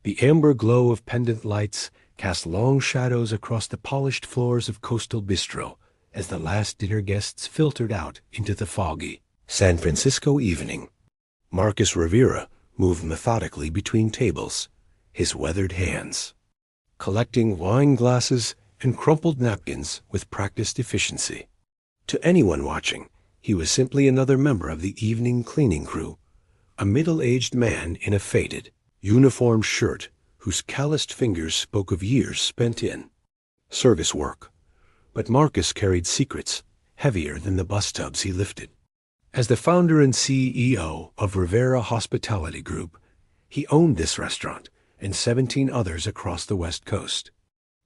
The amber glow of pendant lights cast long shadows across the polished floors of Coastal Bistro as the last dinner guests filtered out into the foggy San Francisco evening. Marcus Rivera moved methodically between tables, his weathered hands collecting wine glasses and crumpled napkins with practiced efficiency. To anyone watching, he was simply another member of the evening cleaning crew, a middle-aged man in a faded, uniform shirt whose calloused fingers spoke of years spent in service work. But Marcus carried secrets heavier than the bus tubs he lifted. As the founder and CEO of Rivera Hospitality Group, he owned this restaurant and 17 others across the West Coast.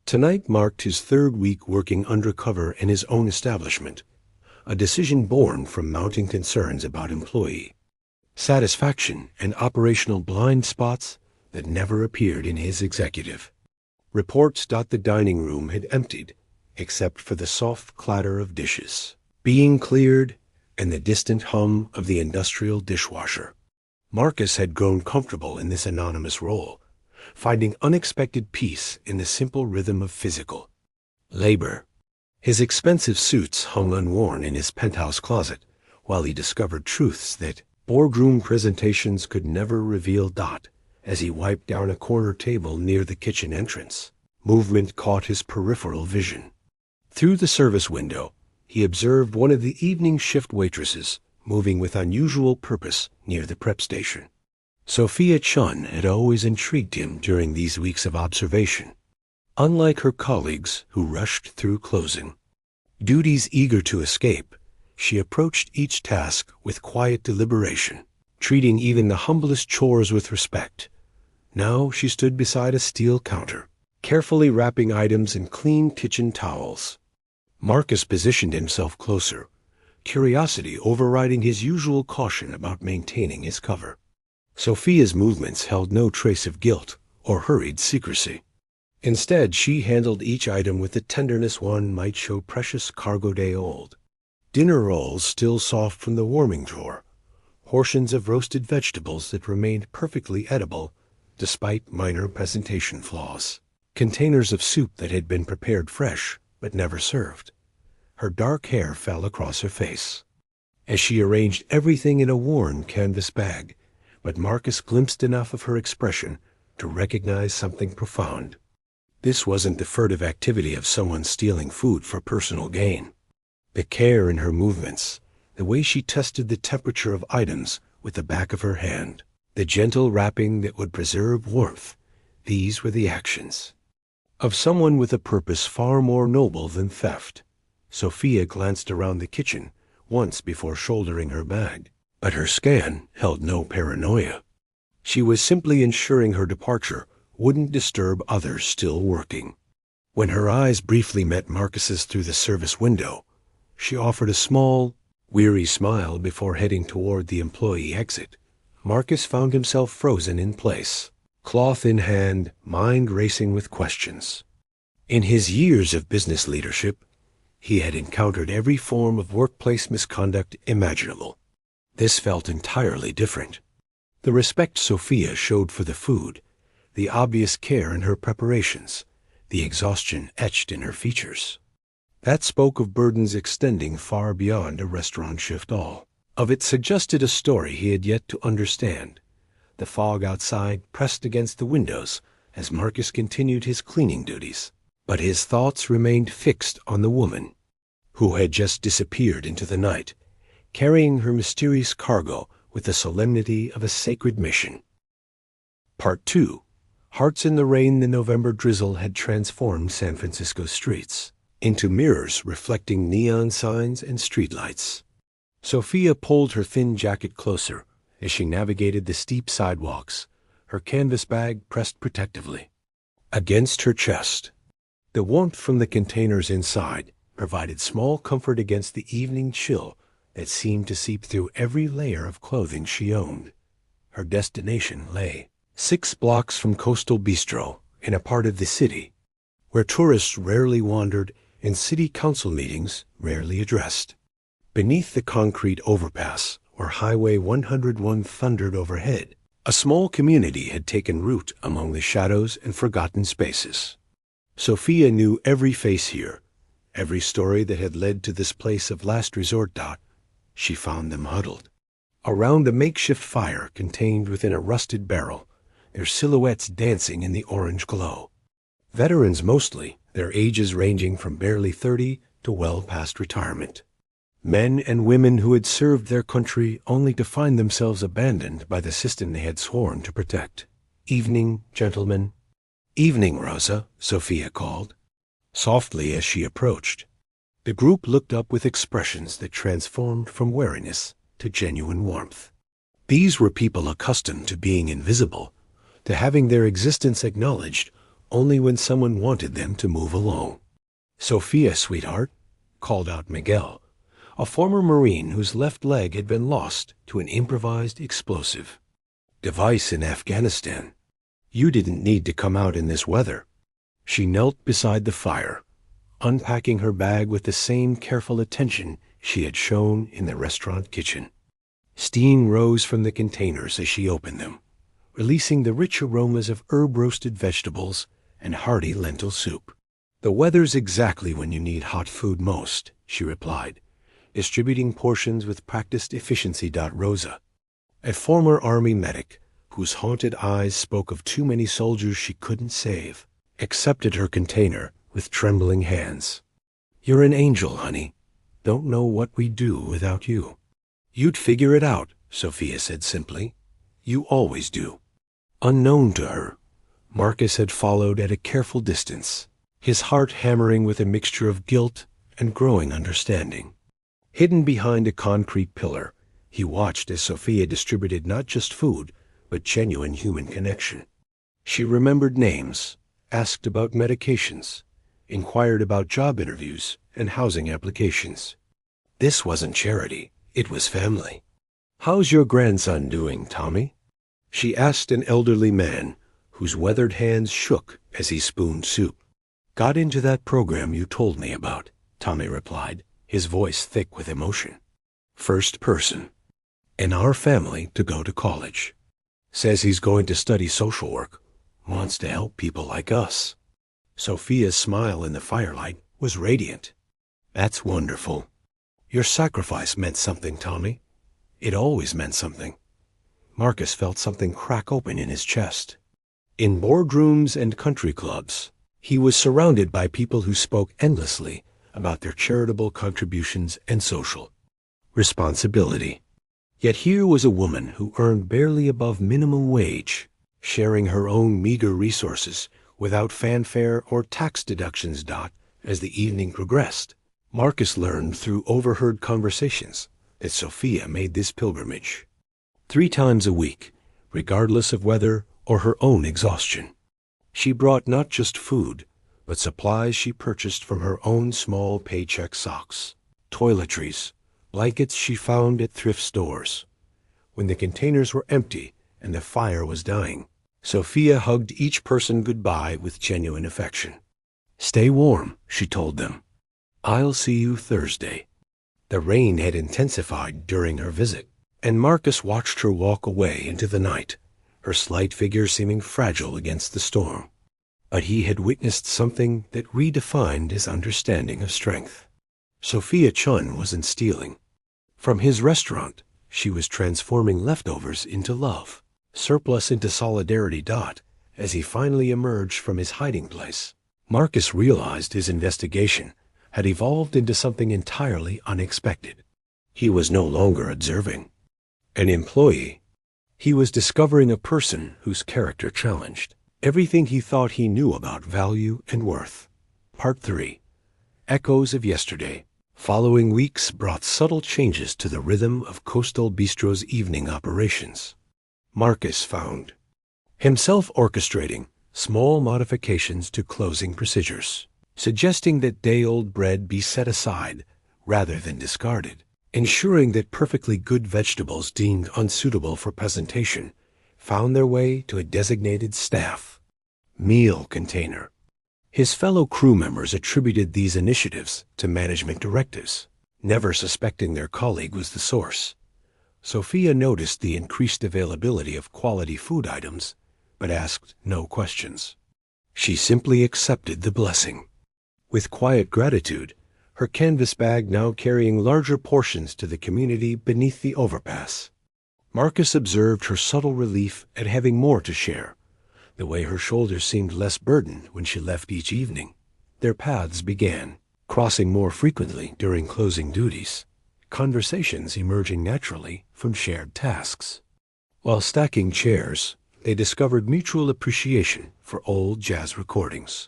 Tonight marked his third week working undercover in his own establishment, a decision born from mounting concerns about employee satisfaction and operational blind spots that never appeared in his executive reports. The dining room had emptied, except for the soft clatter of dishes being cleared and the distant hum of the industrial dishwasher. Marcus had grown comfortable in this anonymous role, finding unexpected peace in the simple rhythm of physical labor. His expensive suits hung unworn in his penthouse closet, while he discovered truths that boardroom presentations could never reveal. As he wiped down a corner table near the kitchen entrance, movement caught his peripheral vision. Through the service window, he observed one of the evening shift waitresses moving with unusual purpose near the prep station. Sophia Chun had always intrigued him during these weeks of observation. Unlike her colleagues who rushed through closing duties eager to escape, she approached each task with quiet deliberation, treating even the humblest chores with respect. Now she stood beside a steel counter, carefully wrapping items in clean kitchen towels. Marcus positioned himself closer, curiosity overriding his usual caution about maintaining his cover. Sophia's movements held no trace of guilt or hurried secrecy. Instead, she handled each item with the tenderness one might show precious cargo day old. Dinner rolls still soft from the warming drawer, portions of roasted vegetables that remained perfectly edible despite minor presentation flaws, containers of soup that had been prepared fresh but never served. Her dark hair fell across her face as she arranged everything in a worn canvas bag, but Marcus glimpsed enough of her expression to recognize something profound. This wasn't the furtive activity of someone stealing food for personal gain. The care in her movements, the way she tested the temperature of items with the back of her hand, the gentle wrapping that would preserve warmth, these were the actions of someone with a purpose far more noble than theft. Sophia glanced around the kitchen once before shouldering her bag, but her scan held no paranoia. She was simply ensuring her departure wouldn't disturb others still working. When her eyes briefly met Marcus's through the service window, she offered a small, weary smile before heading toward the employee exit. Marcus found himself frozen in place, cloth in hand, mind racing with questions. In his years of business leadership, he had encountered every form of workplace misconduct imaginable. This felt entirely different. The respect Sophia showed for the food, the obvious care in her preparations, the exhaustion etched in her features. That spoke of burdens extending far beyond a restaurant shift. All of it suggested a story he had yet to understand. The fog outside pressed against the windows as Marcus continued his cleaning duties, but his thoughts remained fixed on the woman who had just disappeared into the night, carrying her mysterious cargo with the solemnity of a sacred mission. Part 2. Hearts in the Rain. The November drizzle had transformed San Francisco streets into mirrors reflecting neon signs and streetlights. Sophia pulled her thin jacket closer as she navigated the steep sidewalks, her canvas bag pressed protectively against her chest. The warmth from the containers inside provided small comfort against the evening chill that seemed to seep through every layer of clothing she owned. Her destination lay 6 blocks from Coastal Bistro, in a part of the city where tourists rarely wandered and city council meetings rarely addressed. Beneath the concrete overpass, where Highway 101 thundered overhead, A small community had taken root among the shadows and forgotten spaces. Sophia knew every face here, every story that had led to this place of last resort. She found them huddled around a makeshift fire contained within a rusted barrel, their silhouettes dancing in the orange glow. Veterans mostly, their ages ranging from barely 30 to well past retirement. Men and women who had served their country only to find themselves abandoned by the system they had sworn to protect. "Evening, gentlemen." "Evening, Rosa," Sophia called, softly as she approached. The group looked up with expressions that transformed from wariness to genuine warmth. These were people accustomed to being invisible, to having their existence acknowledged only when someone wanted them to move along. "Sophia, sweetheart," called out Miguel, a former Marine whose left leg had been lost to an improvised explosive device in Afghanistan. "You didn't need to come out in this weather." She knelt beside the fire, unpacking her bag with the same careful attention she had shown in the restaurant kitchen. Steam rose from the containers as she opened them, releasing the rich aromas of herb-roasted vegetables and hearty lentil soup. "The weather's exactly when you need hot food most," she replied, distributing portions with practiced efficiency. Rosa, a former Army medic whose haunted eyes spoke of too many soldiers she couldn't save, accepted her container with trembling hands. "You're an angel, honey. Don't know what we'd do without you." "You'd figure it out," Sophia said simply. "You always do." Unknown to her, Marcus had followed at a careful distance, his heart hammering with a mixture of guilt and growing understanding. Hidden behind a concrete pillar, he watched as Sophia distributed not just food, but genuine human connection. She remembered names, asked about medications, inquired about job interviews and housing applications. This wasn't charity, it was family. "How's your grandson doing, Tommy?" she asked an elderly man whose weathered hands shook as he spooned soup. "Got into that program you told me about," Tommy replied, his voice thick with emotion. "First person in our family to go to college. Says he's going to study social work. Wants to help people like us." Sophia's smile in the firelight was radiant. "That's wonderful. Your sacrifice meant something, Tommy. It always meant something." Marcus felt something crack open in his chest. In boardrooms and country clubs, he was surrounded by people who spoke endlessly about their charitable contributions and social responsibility. Yet here was a woman who earned barely above minimum wage, sharing her own meager resources without fanfare or tax deductions. As the evening progressed, Marcus learned through overheard conversations that Sophia made this pilgrimage 3 times a week, regardless of weather or her own exhaustion. She brought not just food, but supplies she purchased from her own small paycheck socks, toiletries, blankets she found at thrift stores. When the containers were empty and the fire was dying, Sophia hugged each person goodbye with genuine affection. "Stay warm," she told them. "I'll see you Thursday." The rain had intensified during her visit, and Marcus watched her walk away into the night, her slight figure seeming fragile against the storm. But he had witnessed something that redefined his understanding of strength. Sophia Chun wasn't stealing. From his restaurant, she was transforming leftovers into love, surplus into solidarity. As he finally emerged from his hiding place, Marcus realized his investigation had evolved into something entirely unexpected. He was no longer observing an employee. He was discovering a person whose character challenged everything he thought he knew about value and worth. Part 3. Echoes of Yesterday. Following weeks brought subtle changes to the rhythm of Coastal Bistro's evening operations. Marcus found himself orchestrating small modifications to closing procedures, suggesting that day-old bread be set aside rather than discarded, ensuring that perfectly good vegetables deemed unsuitable for presentation found their way to a designated staff meal container. His fellow crew members attributed these initiatives to management directives, never suspecting their colleague was the source. Sophia noticed the increased availability of quality food items, but asked no questions. She simply accepted the blessing. With quiet gratitude, her canvas bag now carrying larger portions to the community beneath the overpass. Marcus observed her subtle relief at having more to share, the way her shoulders seemed less burdened when she left each evening. Their paths began, crossing more frequently during closing duties, conversations emerging naturally from shared tasks. While stacking chairs, they discovered mutual appreciation for old jazz recordings.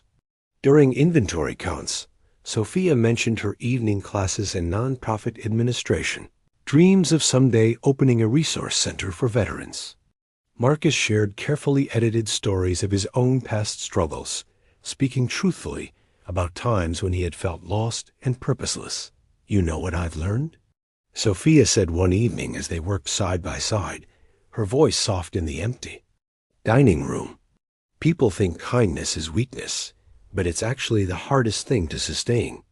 During inventory counts, Sophia mentioned her evening classes in nonprofit administration, dreams of someday opening a resource center for veterans. Marcus shared carefully edited stories of his own past struggles, speaking truthfully about times when he had felt lost and purposeless. "You know what I've learned?" Sophia said one evening as they worked side by side, her voice soft in the empty. "Dining room. People think kindness is weakness, but it's actually the hardest thing to sustain.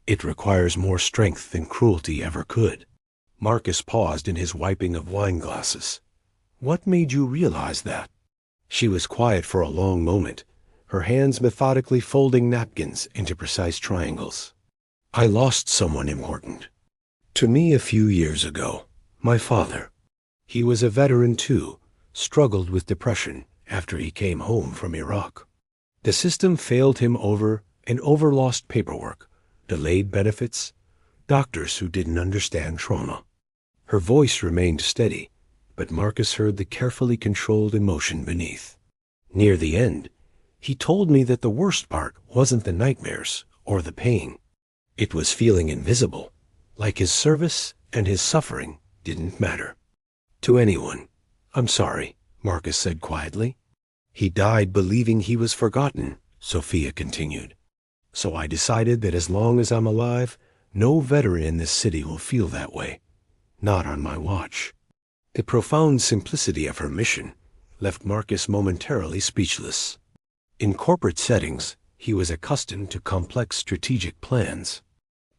It requires more strength than cruelty ever could." Marcus paused in his wiping of wine glasses. "What made you realize that?" She was quiet for a long moment, her hands methodically folding napkins into precise triangles. "I lost someone important to me a few years ago. My father. He was a veteran too, struggled with depression after he came home from Iraq. The system failed him over and over lost paperwork, delayed benefits, doctors who didn't understand trauma." Her voice remained steady, but Marcus heard the carefully controlled emotion beneath. "Near the end, he told me that the worst part wasn't the nightmares or the pain. It was feeling invisible, like his service and his suffering didn't matter to anyone." "I'm sorry," Marcus said quietly. "He died believing he was forgotten," Sophia continued. "So I decided that as long as I'm alive, no veteran in this city will feel that way. Not on my watch." The profound simplicity of her mission left Marcus momentarily speechless. In corporate settings, he was accustomed to complex strategic plans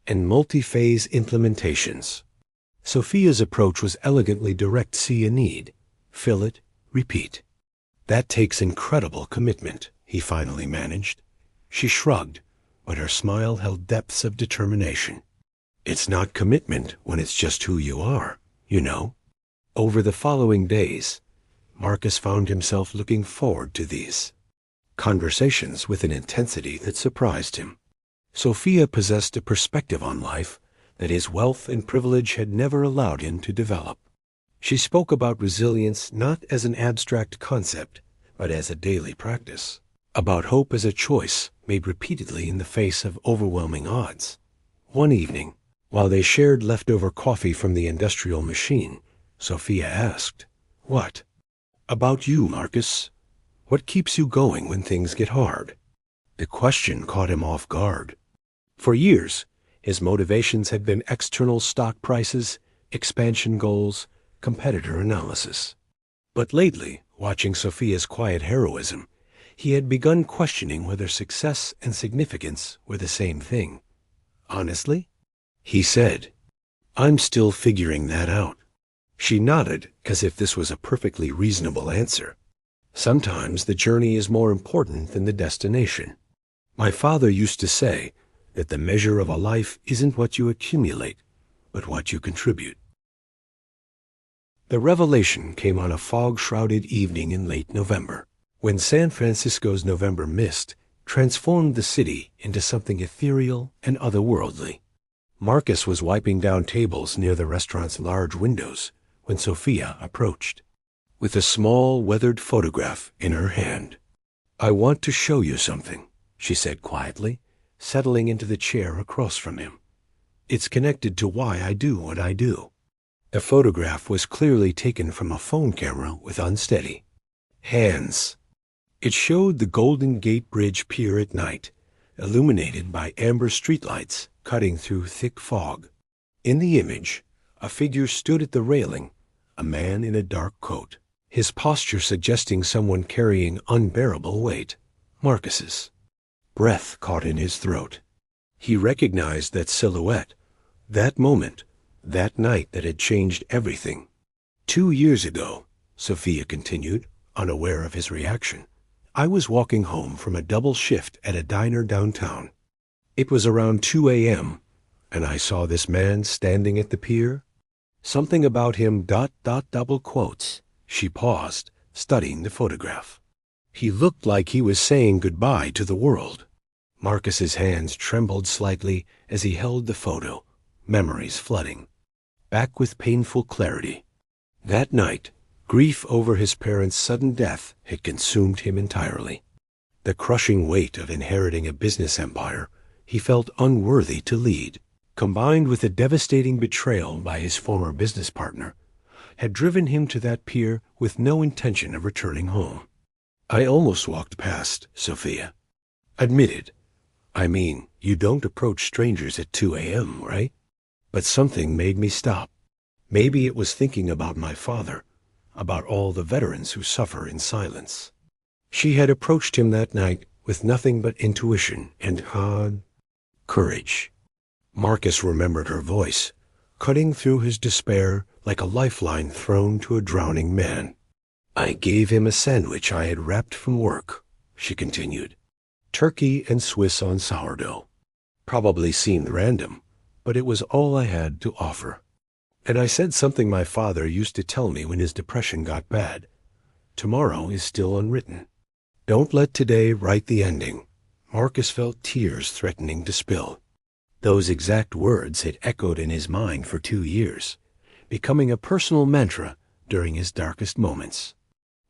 and multi-phase implementations. Sophia's approach was elegantly direct: see a need, fill it, repeat. "That takes incredible commitment," he finally managed. She shrugged, but her smile held depths of determination. "It's not commitment when it's just who you are, you know." Over the following days, Marcus found himself looking forward to these conversations with an intensity that surprised him. Sophia possessed a perspective on life that his wealth and privilege had never allowed him to develop. She spoke about resilience not as an abstract concept, but as a daily practice, about hope as a choice made repeatedly in the face of overwhelming odds. One evening, while they shared leftover coffee from the industrial machine, Sophia asked, "What about you, Marcus? What keeps you going when things get hard?" The question caught him off guard. For years, his motivations had been external stock prices, expansion goals, competitor analysis. But lately, watching Sophia's quiet heroism, he had begun questioning whether success and significance were the same thing. "Honestly," he said, "I'm still figuring that out." She nodded, as if this was a perfectly reasonable answer. "Sometimes the journey is more important than the destination. My father used to say that the measure of a life isn't what you accumulate, but what you contribute." The revelation came on a fog-shrouded evening in late November, when San Francisco's November mist transformed the city into something ethereal and otherworldly. Marcus was wiping down tables near the restaurant's large windows when Sophia approached, with a small, weathered photograph in her hand. "I want to show you something," she said quietly, settling into the chair across from him. "It's connected to why I do what I do." The photograph was clearly taken from a phone camera with unsteady hands. It showed the Golden Gate Bridge pier at night, illuminated by amber streetlights cutting through thick fog. In the image, a figure stood at the railing, a man in a dark coat, his posture suggesting someone carrying unbearable weight. Marcus's breath caught in his throat. He recognized that silhouette, that moment, that night that had changed everything. 2 years ago, Sophia continued, unaware of his reaction, I was walking home from a double shift at a diner downtown. It was around 2 a.m., and I saw this man standing at the pier. Something about him ... double quotes. She paused, studying the photograph. He looked like he was saying goodbye to the world. Marcus's hands trembled slightly as he held the photo, memories flooding, back with painful clarity. That night, grief over his parents' sudden death had consumed him entirely. The crushing weight of inheriting a business empire he felt unworthy to lead, combined with a devastating betrayal by his former business partner, had driven him to that pier with no intention of returning home. I almost walked past, Sophia. Admitted. I mean, you don't approach strangers at 2 a.m., right? But something made me stop. Maybe it was thinking about my father, about all the veterans who suffer in silence. She had approached him that night with nothing but intuition and hard courage. Marcus remembered her voice, cutting through his despair like a lifeline thrown to a drowning man. I gave him a sandwich I had wrapped from work, she continued. Turkey and Swiss on sourdough. Probably seemed random, but it was all I had to offer. And I said something my father used to tell me when his depression got bad. Tomorrow is still unwritten. Don't let today write the ending. Marcus felt tears threatening to spill. Those exact words had echoed in his mind for 2 years, becoming a personal mantra during his darkest moments.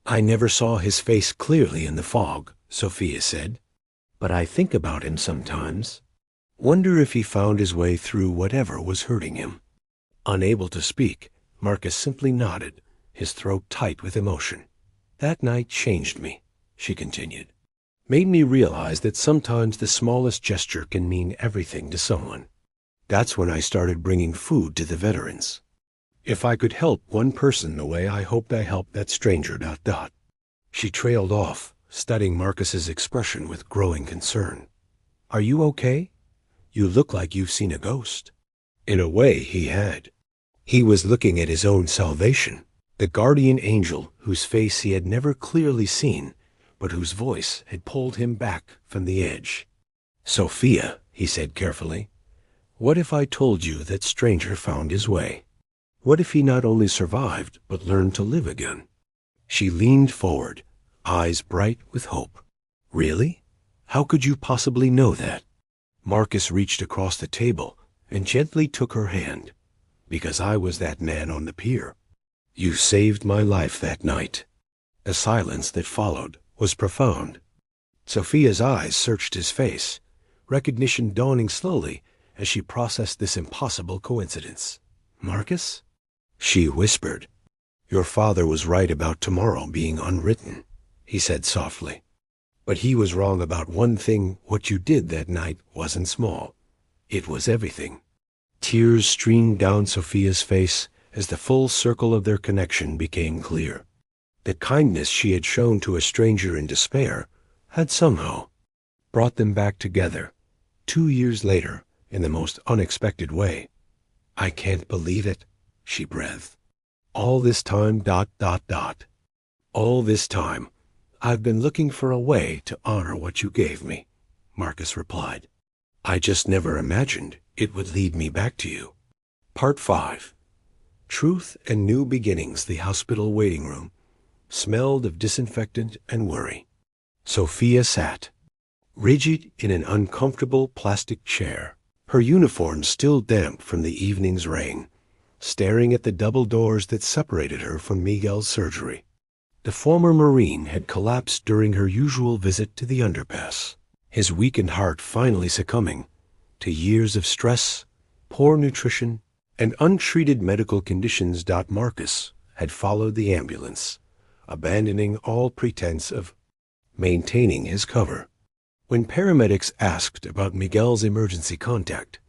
I never saw his face clearly in the fog, Sophia said, but I think about him sometimes. Wonder if he found his way through whatever was hurting him. Unable to speak, Marcus simply nodded, his throat tight with emotion. That night changed me, she continued. Made me realize that sometimes the smallest gesture can mean everything to someone. That's when I started bringing food to the veterans. If I could help one person the way I hoped I helped that stranger ... She trailed off, studying Marcus's expression with growing concern. Are you okay? You look like you've seen a ghost. In a way, he had. He was looking at his own salvation, the guardian angel whose face he had never clearly seen, but whose voice had pulled him back from the edge. Sophia, he said carefully, what if I told you that stranger found his way? What if he not only survived, but learned to live again? She leaned forward, eyes bright with hope. Really? How could you possibly know that? Marcus reached across the table and gently took her hand. Because I was that man on the pier. You saved my life that night. The silence that followed was profound. Sophia's eyes searched his face, recognition dawning slowly as she processed this impossible coincidence. Marcus? She whispered. Your father was right about tomorrow being unwritten, he said softly. But he was wrong about one thing. What you did that night wasn't small. It was everything. Tears streamed down Sophia's face as the full circle of their connection became clear. The kindness she had shown to a stranger in despair had somehow brought them back together, 2 years later, in the most unexpected way. I can't believe it, she breathed. All this time ... All this time, I've been looking for a way to honor what you gave me, Marcus replied. I just never imagined it would lead me back to you. Part 5. Truth and New Beginnings. The hospital waiting room smelled of disinfectant and worry. Sophia sat, rigid in an uncomfortable plastic chair, her uniform still damp from the evening's rain, staring at the double doors that separated her from Miguel's surgery. The former Marine had collapsed during her usual visit to the underpass, his weakened heart finally succumbing to years of stress, poor nutrition, and untreated medical conditions. Marcus had followed the ambulance, abandoning all pretense of maintaining his cover. When paramedics asked about Miguel's emergency contact,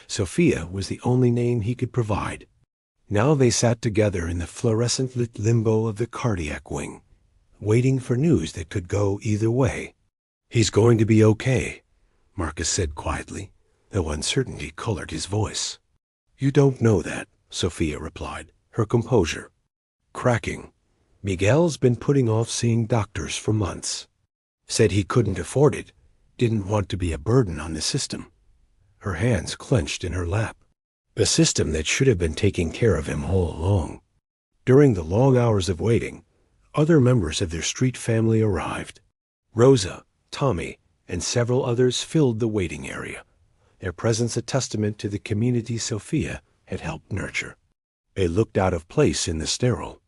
Sophia was the only name he could provide. Now they sat together in the fluorescent-lit limbo of the cardiac wing, waiting for news that could go either way. He's going to be okay, Marcus said quietly, though uncertainty colored his voice. You don't know that, Sophia replied, her composure. cracking. Miguel's been putting off seeing doctors for months. Said he couldn't afford it, didn't want to be a burden on the system. Her hands clenched in her lap. The system that should have been taking care of him all along. During the long hours of waiting, other members of their street family arrived. Rosa, Tommy, and several others filled the waiting area, their presence a testament to the community Sophia had helped nurture. They looked out of place in the sterile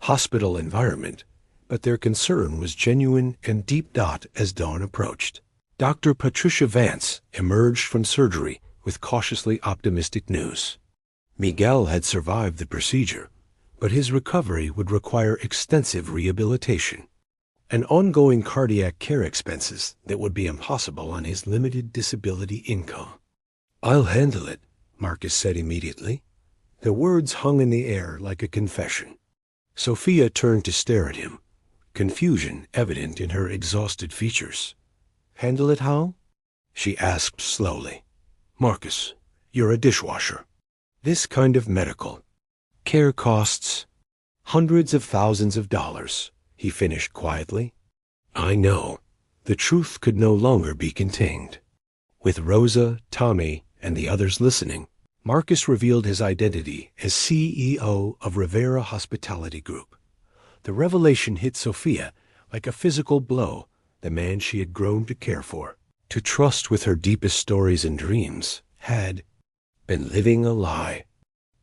hospital environment, but their concern was genuine and deep. As dawn approached, Dr. Patricia Vance emerged from surgery with cautiously optimistic news. Miguel had survived the procedure, but his recovery would require extensive rehabilitation and ongoing cardiac care expenses that would be impossible on his limited disability income. "I'll handle it," Marcus said immediately. The words hung in the air like a confession. Sophia turned to stare at him, confusion evident in her exhausted features. "Handle it how?" she asked slowly. "Marcus, you're a dishwasher. This kind of medical care costs hundreds of thousands of dollars," he finished quietly. "I know." The truth could no longer be contained. With Rosa, Tommy, and the others listening, Marcus revealed his identity as CEO of Rivera Hospitality Group. The revelation hit Sophia like a physical blow. The man she had grown to care for, to trust with her deepest stories and dreams, had been living a lie.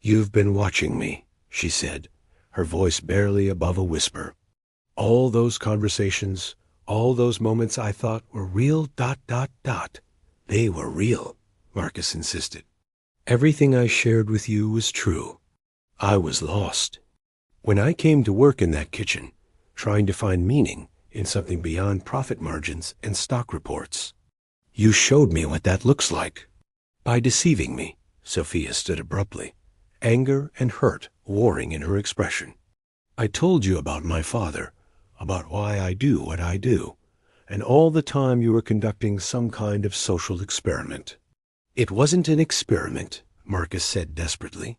"You've been watching me," she said, her voice barely above a whisper. "All those conversations, all those moments I thought were real. They were real," Marcus insisted. "Everything I shared with you was true. I was lost. When I came to work in that kitchen, trying to find meaning in something beyond profit margins and stock reports, you showed me what that looks like. By deceiving me." Sophia stood abruptly, anger and hurt warring in her expression. "I told you about my father, about why I do what I do, and all the time you were conducting some kind of social experiment." "It wasn't an experiment," Marcus said desperately.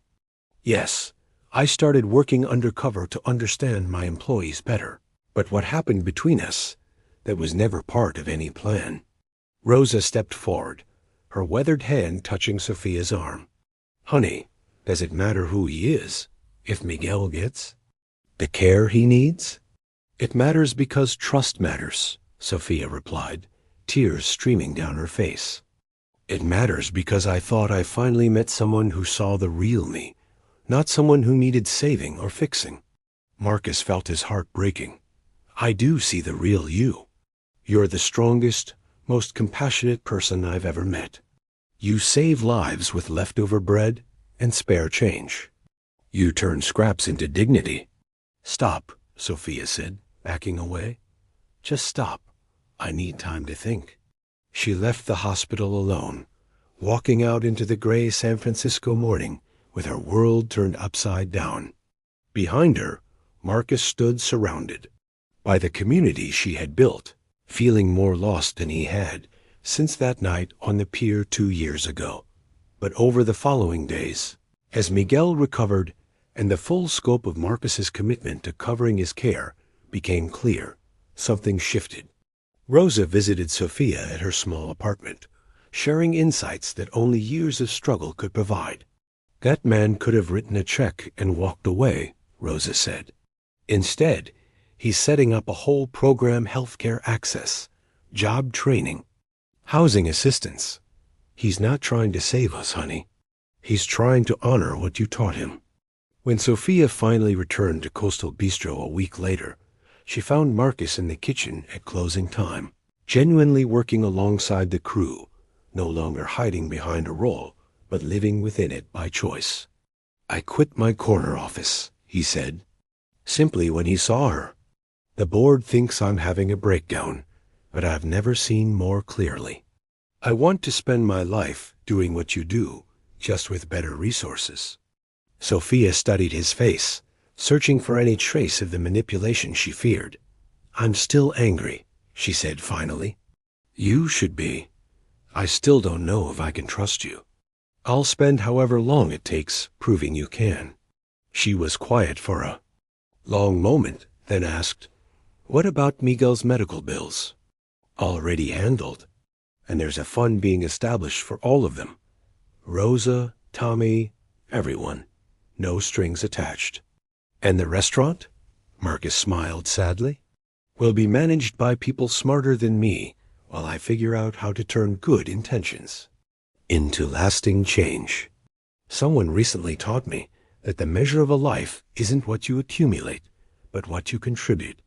"Yes, I started working undercover to understand my employees better. But what happened between us, that was never part of any plan." Rosa stepped forward, her weathered hand touching Sophia's arm. "Honey, does it matter who he is, if Miguel gets the care he needs?" "It matters because trust matters," Sophia replied, tears streaming down her face. "It matters because I thought I finally met someone who saw the real me, not someone who needed saving or fixing." Marcus felt his heart breaking. "I do see the real you. You're the strongest, most compassionate person I've ever met. You save lives with leftover bread and spare change. You turn scraps into dignity." "Stop," Sophia said, backing away. "Just stop. I need time to think." She left the hospital alone, walking out into the gray San Francisco morning with her world turned upside down. Behind her, Marcus stood surrounded by the community she had built, feeling more lost than he had since that night on the pier 2 years ago. But over the following days, as Miguel recovered and the full scope of Marcus's commitment to covering his care became clear, something shifted. Rosa visited Sophia at her small apartment, sharing insights that only years of struggle could provide. "That man could have written a check and walked away," Rosa said. "Instead, he's setting up a whole program: healthcare access, job training, housing assistance. He's not trying to save us, honey. He's trying to honor what you taught him." When Sophia finally returned to Coastal Bistro a week later, she found Marcus in the kitchen at closing time, genuinely working alongside the crew, no longer hiding behind a role, but living within it by choice. "I quit my corner office," he said, simply when he saw her. "The board thinks I'm having a breakdown, but I've never seen more clearly. I want to spend my life doing what you do, just with better resources." Sophia studied his face, searching for any trace of the manipulation she feared. "I'm still angry," she said finally. "You should be. I still don't know if I can trust you. I'll spend however long it takes proving you can." She was quiet for a Long moment, then asked, "What about Miguel's medical bills?" "Already handled. And there's a fund being established for all of them. Rosa, Tommy, everyone. No strings attached." "And the restaurant?" Marcus smiled sadly. "Will be managed by people smarter than me, while I figure out how to turn good intentions into lasting change. Someone recently taught me that the measure of a life isn't what you accumulate, but what you contribute.